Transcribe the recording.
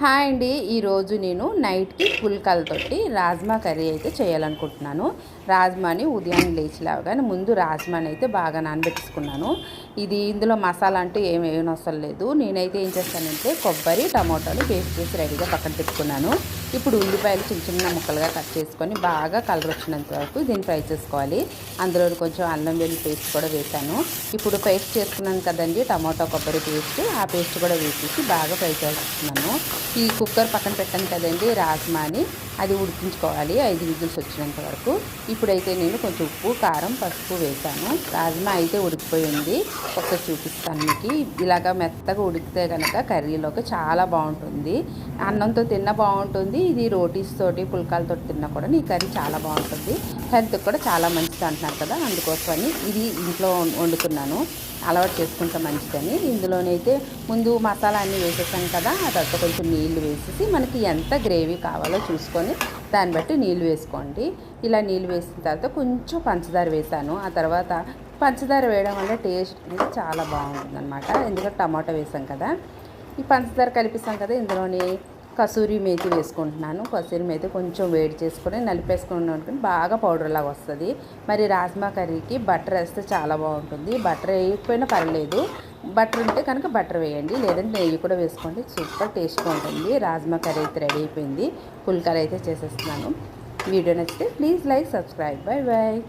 Hi అండి, ఈరోజు నేను నైట్కి పుల్కలతోటి రాజ్మా కర్రీ అయితే చేయాలనుకుంటున్నాను. రాజ్మాని ఉదయాన్నే లేచి లేవగానే ముందు రాజ్మాని అయితే బాగా నానబెట్టుకున్నాను. ఇందులో మసాలా అంటూ ఏమి అవసరం లేదు. నేనైతే ఏం చేస్తానంటే కొబ్బరి టమోటాలు పేస్ట్ చేసి రెడీగా పక్కన పెట్టుకున్నాను. ఇప్పుడు ఉల్లిపాయలు చిన్న చిన్న ముక్కలుగా కట్ చేసుకొని బాగా కలర్ వచ్చినంత వరకు దీన్ని ఫ్రై చేసుకోవాలి. అందులో కొంచెం అల్లం వెల్లుల్లి పేస్ట్ కూడా వేసాను. ఇప్పుడు పేస్ట్ చేసుకున్నాను కదండి టమోటా కొబ్బరి పేస్ట్, ఆ పేస్ట్ కూడా వేసేసి బాగా ఫ్రై చేసుకున్నాను. ఈ కుక్కర్ పక్కన పెట్టాను కదండి రాజ్మాని, అది ఉడికించుకోవాలి 5 విజిల్స్ వచ్చినంత వరకు. ఇప్పుడైతే నేను కొంచెం ఉప్పు కారం పసుపు వేసాను. రాజ్మా అయితే ఉడికిపోయింది. ఒకసారి చూపిస్తాను మీకు. ఇలాగ మెత్తగా ఉడికితే కనుక కర్రీలోకి చాలా బాగుంటుంది. అన్నంతో తిన్నా బాగుంటుంది, ఇది రోటీస్ తోటి పుల్కాలతో తిన్నా కూడా ఈ కర్రీ చాలా బాగుంటుంది. హెల్త్కి కూడా చాలా మంచిది అంటున్నారు కదా, అందుకోసమని ఇది ఇంట్లో వండుతున్నాను. అలవాటు చేసుకుంటే మంచిదని. ఇందులోనైతే ముందు మసాలా అన్నీ వేసేసాను కదా, ఆ తర్వాత కొంచెం నీళ్లు వేసేసి మనకి ఎంత గ్రేవీ కావాలో చూసుకొని దాన్ని బట్టి నీళ్ళు వేసుకోండి. ఇలా నీళ్ళు వేసిన తర్వాత కొంచెం పంచదార వేసాను. ఆ తర్వాత పంచదార వేయడం వల్ల టేస్ట్ అనేది చాలా బాగుంటుందన్నమాట. ఎందుకంటే టమాటా వేసాం కదా. ఈ పంచదార కలిపిస్తాం కదా, ఇందులోని కసూరి మేతి వేసుకుంటున్నాను. కసూరి మేతి కొంచెం వేడి చేసుకొని నలిపేసుకుని బాగా పౌడర్ లాగా వస్తుంది. మరి రాజ్మా కర్రీకి బటర్ వేస్తే చాలా బాగుంటుంది. బటర్ వేయకపోయినా పర్లేదు, బటర్ ఉంటే కనుక బటర్ వేయండి, లేదంటే నెయ్యి కూడా వేసుకోండి. సూపర్ టేస్ట్గా ఉంటుంది. రాజ్మా కర్రీ అయితే రెడీ అయిపోయింది. పుల్కాలు అయితే చేసేస్తున్నాను. వీడియో నచ్చితే please like subscribe. Bye bye.